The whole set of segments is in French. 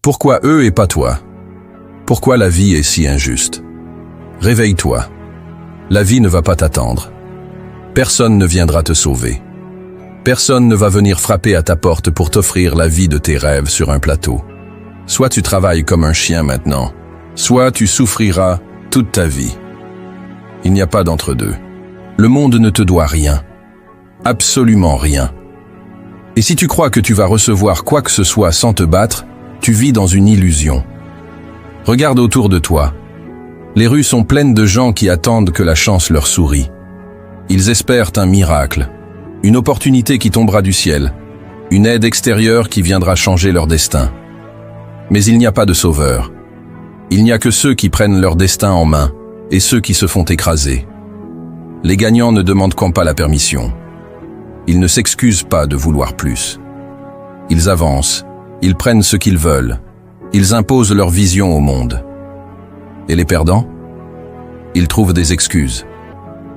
Pourquoi eux et pas toi? Pourquoi la vie est si injuste? Réveille-toi. La vie ne va pas t'attendre. Personne ne viendra te sauver. Personne ne va venir frapper à ta porte pour t'offrir la vie de tes rêves sur un plateau. Soit tu travailles comme un chien maintenant, soit tu souffriras toute ta vie. Il n'y a pas d'entre-deux. Le monde ne te doit rien. Absolument rien. Et si tu crois que tu vas recevoir quoi que ce soit sans te battre, tu vis dans une illusion. Regarde autour de toi. Les rues sont pleines de gens qui attendent que la chance leur sourie. Ils espèrent un miracle, une opportunité qui tombera du ciel, une aide extérieure qui viendra changer leur destin. Mais il n'y a pas de sauveur. Il n'y a que ceux qui prennent leur destin en main et ceux qui se font écraser. Les gagnants ne demandent pas la permission. Ils ne s'excusent pas de vouloir plus. Ils avancent, ils prennent ce qu'ils veulent, ils imposent leur vision au monde. Et les perdants? Ils trouvent des excuses.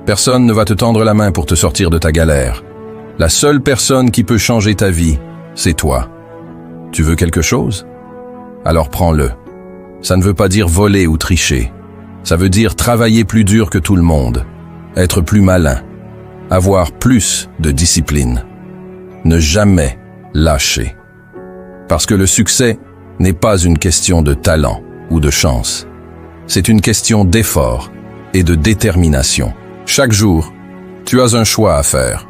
Personne ne va te tendre la main pour te sortir de ta galère. La seule personne qui peut changer ta vie, c'est toi. Tu veux quelque chose? Alors prends-le. Ça ne veut pas dire voler ou tricher. Ça veut dire travailler plus dur que tout le monde, être plus malin, avoir plus de discipline. Ne jamais lâcher. Parce que le succès n'est pas une question de talent ou de chance. C'est une question d'effort et de détermination. Chaque jour, tu as un choix à faire.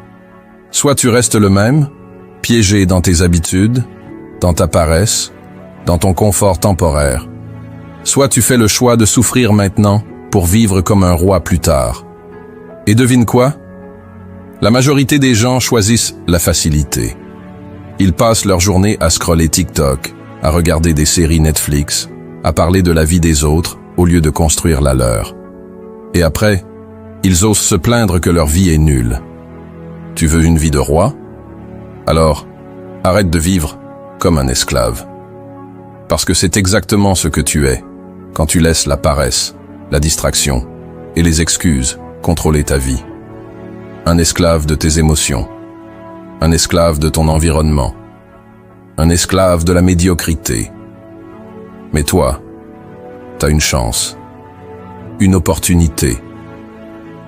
Soit tu restes le même, piégé dans tes habitudes, dans ta paresse, dans ton confort temporaire. Soit tu fais le choix de souffrir maintenant pour vivre comme un roi plus tard. Et devine quoi? La majorité des gens choisissent la facilité. Ils passent leur journée à scroller TikTok, à regarder des séries Netflix, à parler de la vie des autres au lieu de construire la leur. Et après, ils osent se plaindre que leur vie est nulle. Tu veux une vie de roi? Alors, arrête de vivre comme un esclave. Parce que c'est exactement ce que tu es quand tu laisses la paresse, la distraction et les excuses contrôler ta vie. Un esclave de tes émotions, un esclave de ton environnement, un esclave de la médiocrité. Mais toi, t'as une chance, une opportunité,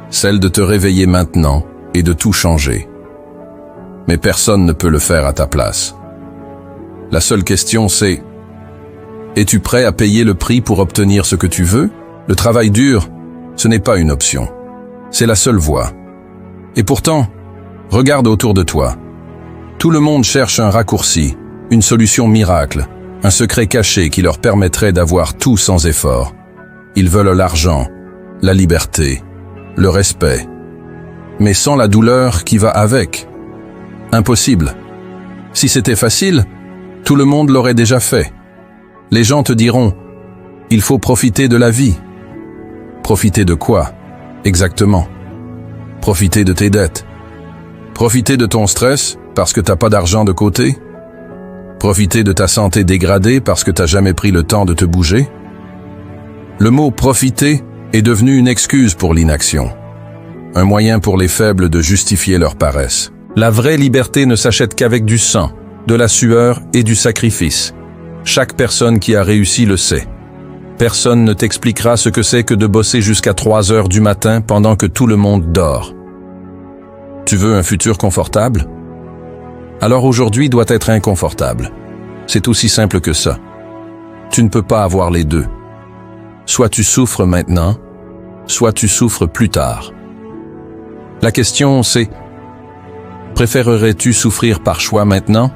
celle de te réveiller maintenant et de tout changer. Mais personne ne peut le faire à ta place. La seule question c'est: es-tu prêt à payer le prix pour obtenir ce que tu veux? Le travail dur, ce n'est pas une option. C'est la seule voie. Et pourtant, regarde autour de toi. Tout le monde cherche un raccourci, une solution miracle, un secret caché qui leur permettrait d'avoir tout sans effort. Ils veulent l'argent, la liberté, le respect, mais sans la douleur qui va avec. Impossible. Si c'était facile, tout le monde l'aurait déjà fait. Les gens te diront, il faut profiter de la vie. Profiter de quoi, exactement? Profiter de tes dettes. Profiter de ton stress parce que t'as pas d'argent de côté? Profiter de ta santé dégradée parce que t'as jamais pris le temps de te bouger? Le mot « profiter » est devenu une excuse pour l'inaction. Un moyen pour les faibles de justifier leur paresse. La vraie liberté ne s'achète qu'avec du sang, de la sueur et du sacrifice. Chaque personne qui a réussi le sait. Personne ne t'expliquera ce que c'est que de bosser jusqu'à 3 heures du matin pendant que tout le monde dort. Tu veux un futur confortable? Alors aujourd'hui doit être inconfortable. C'est aussi simple que ça. Tu ne peux pas avoir les deux. Soit tu souffres maintenant, soit tu souffres plus tard. La question c'est: préférerais-tu souffrir par choix maintenant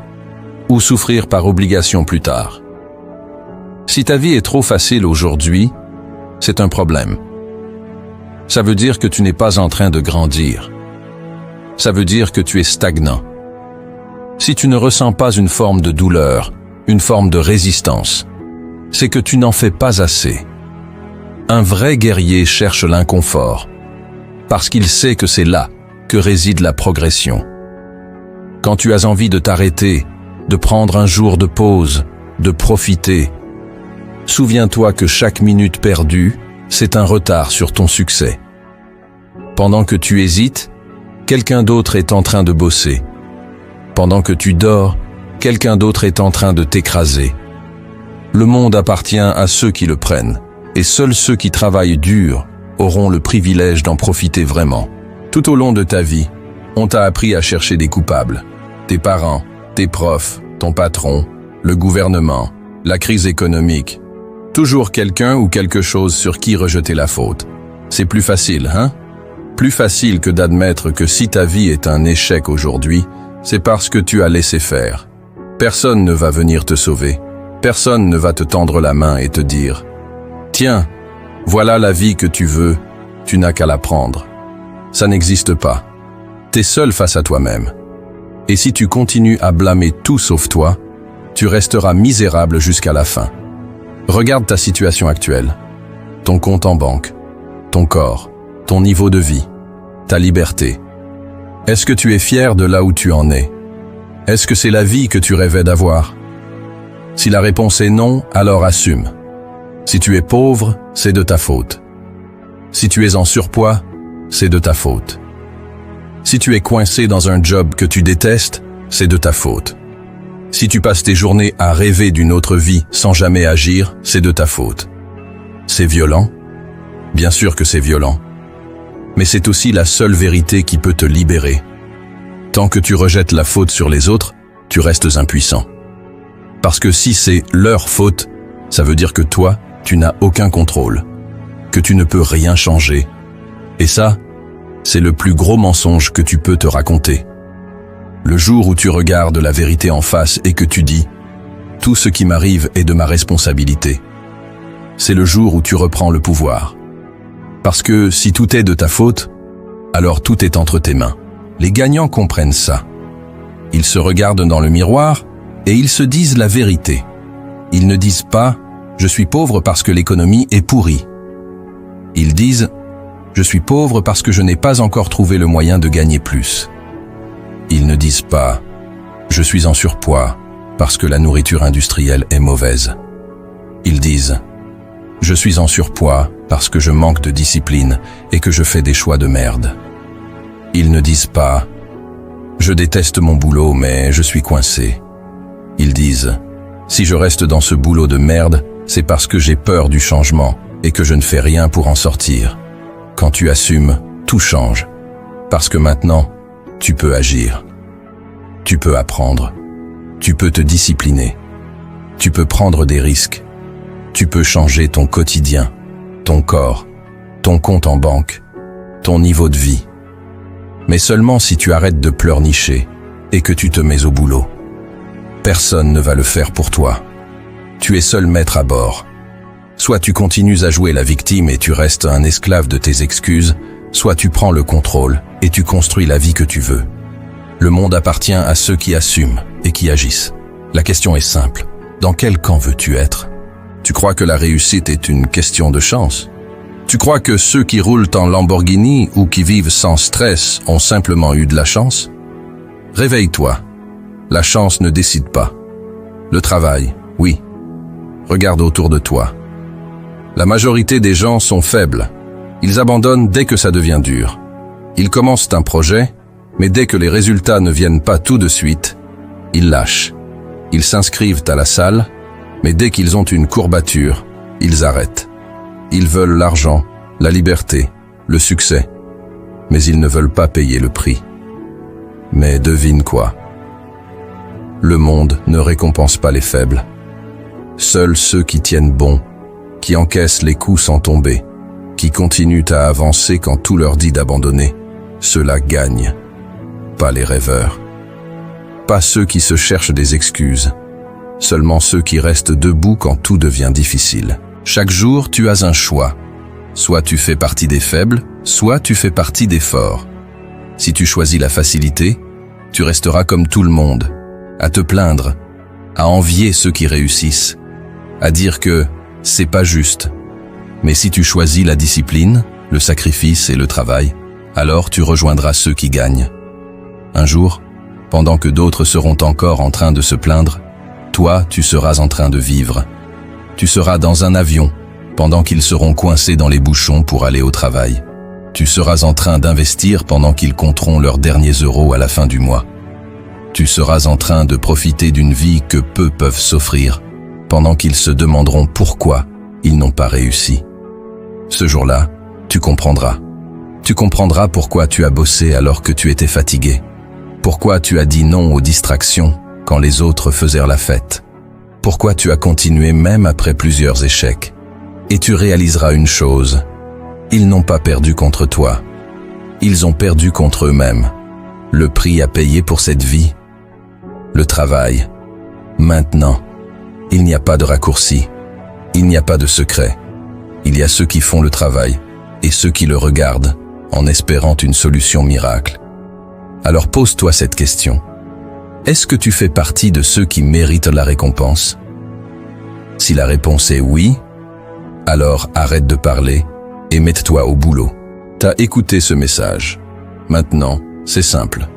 ou souffrir par obligation plus tard? Si ta vie est trop facile aujourd'hui, c'est un problème. Ça veut dire que tu n'es pas en train de grandir. Ça veut dire que tu es stagnant. Si tu ne ressens pas une forme de douleur, une forme de résistance, c'est que tu n'en fais pas assez. Un vrai guerrier cherche l'inconfort, parce qu'il sait que c'est là que réside la progression. Quand tu as envie de t'arrêter, de prendre un jour de pause, de profiter, souviens-toi que chaque minute perdue, c'est un retard sur ton succès. Pendant que tu hésites, quelqu'un d'autre est en train de bosser. Pendant que tu dors, quelqu'un d'autre est en train de t'écraser. Le monde appartient à ceux qui le prennent, et seuls ceux qui travaillent dur auront le privilège d'en profiter vraiment. Tout au long de ta vie, on t'a appris à chercher des coupables. Tes parents, tes profs, ton patron, le gouvernement, la crise économique. Toujours quelqu'un ou quelque chose sur qui rejeter la faute. C'est plus facile, hein? Plus facile que d'admettre que si ta vie est un échec aujourd'hui, c'est parce que tu as laissé faire. Personne ne va venir te sauver. Personne ne va te tendre la main et te dire « Tiens, voilà la vie que tu veux, tu n'as qu'à la prendre. » Ça n'existe pas. T'es seul face à toi-même. Et si tu continues à blâmer tout sauf toi, tu resteras misérable jusqu'à la fin. Regarde ta situation actuelle, ton compte en banque, ton corps, ton niveau de vie, ta liberté. Est-ce que tu es fier de là où tu en es? Est-ce que c'est la vie que tu rêvais d'avoir? Si la réponse est non, alors assume. Si tu es pauvre, c'est de ta faute. Si tu es en surpoids, c'est de ta faute. Si tu es coincé dans un job que tu détestes, c'est de ta faute. Si tu passes tes journées à rêver d'une autre vie sans jamais agir, c'est de ta faute. C'est violent? Bien sûr que c'est violent. Mais c'est aussi la seule vérité qui peut te libérer. Tant que tu rejettes la faute sur les autres, tu restes impuissant. Parce que si c'est leur faute, ça veut dire que toi, tu n'as aucun contrôle, que tu ne peux rien changer. Et ça, c'est le plus gros mensonge que tu peux te raconter. Le jour où tu regardes la vérité en face et que tu dis « Tout ce qui m'arrive est de ma responsabilité », c'est le jour où tu reprends le pouvoir. Parce que si tout est de ta faute, alors tout est entre tes mains. Les gagnants comprennent ça. Ils se regardent dans le miroir et ils se disent la vérité. Ils ne disent pas « Je suis pauvre parce que l'économie est pourrie ». Ils disent « Je suis pauvre parce que je n'ai pas encore trouvé le moyen de gagner plus ». Ils ne disent pas « Je suis en surpoids parce que la nourriture industrielle est mauvaise ». Ils disent « Je suis en surpoids parce que je manque de discipline et que je fais des choix de merde ». Ils ne disent pas « Je déteste mon boulot mais je suis coincé ». Ils disent « Si je reste dans ce boulot de merde, c'est parce que j'ai peur du changement et que je ne fais rien pour en sortir ». Quand tu assumes, tout change. Parce que maintenant, tu peux agir. Tu peux apprendre. Tu peux te discipliner. Tu peux prendre des risques. Tu peux changer ton quotidien, ton corps, ton compte en banque, ton niveau de vie. Mais seulement si tu arrêtes de pleurnicher et que tu te mets au boulot. Personne ne va le faire pour toi. Tu es seul maître à bord. Soit tu continues à jouer la victime et tu restes un esclave de tes excuses, soit tu prends le contrôle et tu construis la vie que tu veux. Le monde appartient à ceux qui assument et qui agissent. La question est simple. Dans quel camp veux-tu être? Tu crois que la réussite est une question de chance? Tu crois que ceux qui roulent en Lamborghini ou qui vivent sans stress ont simplement eu de la chance? Réveille-toi. La chance ne décide pas. Le travail, oui. Regarde autour de toi. La majorité des gens sont faibles. Ils abandonnent dès que ça devient dur. Ils commencent un projet, mais dès que les résultats ne viennent pas tout de suite, ils lâchent. Ils s'inscrivent à la salle, mais dès qu'ils ont une courbature, ils arrêtent. Ils veulent l'argent, la liberté, le succès, mais ils ne veulent pas payer le prix. Mais devine quoi? Le monde ne récompense pas les faibles. Seuls ceux qui tiennent bon, qui encaissent les coups sans tomber, qui continuent à avancer quand tout leur dit d'abandonner, ceux-là gagnent. Pas les rêveurs. Pas ceux qui se cherchent des excuses. Seulement ceux qui restent debout quand tout devient difficile. Chaque jour, tu as un choix. Soit tu fais partie des faibles, soit tu fais partie des forts. Si tu choisis la facilité, tu resteras comme tout le monde, à te plaindre, à envier ceux qui réussissent, à dire que c'est pas juste. Mais si tu choisis la discipline, le sacrifice et le travail, alors tu rejoindras ceux qui gagnent. Un jour, pendant que d'autres seront encore en train de se plaindre, toi, tu seras en train de vivre. Tu seras dans un avion, pendant qu'ils seront coincés dans les bouchons pour aller au travail. Tu seras en train d'investir pendant qu'ils compteront leurs derniers euros à la fin du mois. Tu seras en train de profiter d'une vie que peu peuvent s'offrir, pendant qu'ils se demanderont pourquoi ils n'ont pas réussi. Ce jour-là, tu comprendras. Tu comprendras pourquoi tu as bossé alors que tu étais fatigué. Pourquoi tu as dit non aux distractions quand les autres faisaient la fête. Pourquoi tu as continué même après plusieurs échecs. Et tu réaliseras une chose. Ils n'ont pas perdu contre toi. Ils ont perdu contre eux-mêmes. Le prix à payer pour cette vie. Le travail. Maintenant. Il n'y a pas de raccourci. Il n'y a pas de secret. Il y a ceux qui font le travail et ceux qui le regardent en espérant une solution miracle. Alors pose-toi cette question. Est-ce que tu fais partie de ceux qui méritent la récompense? Si la réponse est oui, alors arrête de parler et mets-toi au boulot. T'as écouté ce message. Maintenant, c'est simple.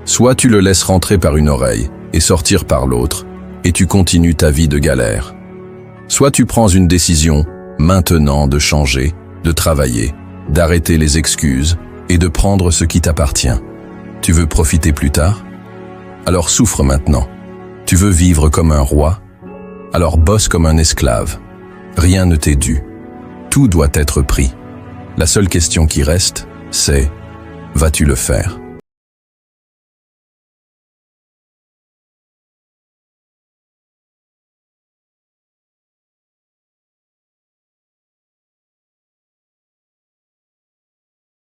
Soit tu le laisses rentrer par une oreille et sortir par l'autre, et tu continues ta vie de galère. Soit tu prends une décision, maintenant, de changer, de travailler, d'arrêter les excuses et de prendre ce qui t'appartient. Tu veux profiter plus tard? Alors souffre maintenant. Tu veux vivre comme un roi? Alors bosse comme un esclave. Rien ne t'est dû. Tout doit être pris. La seule question qui reste, c'est: vas-tu le faire?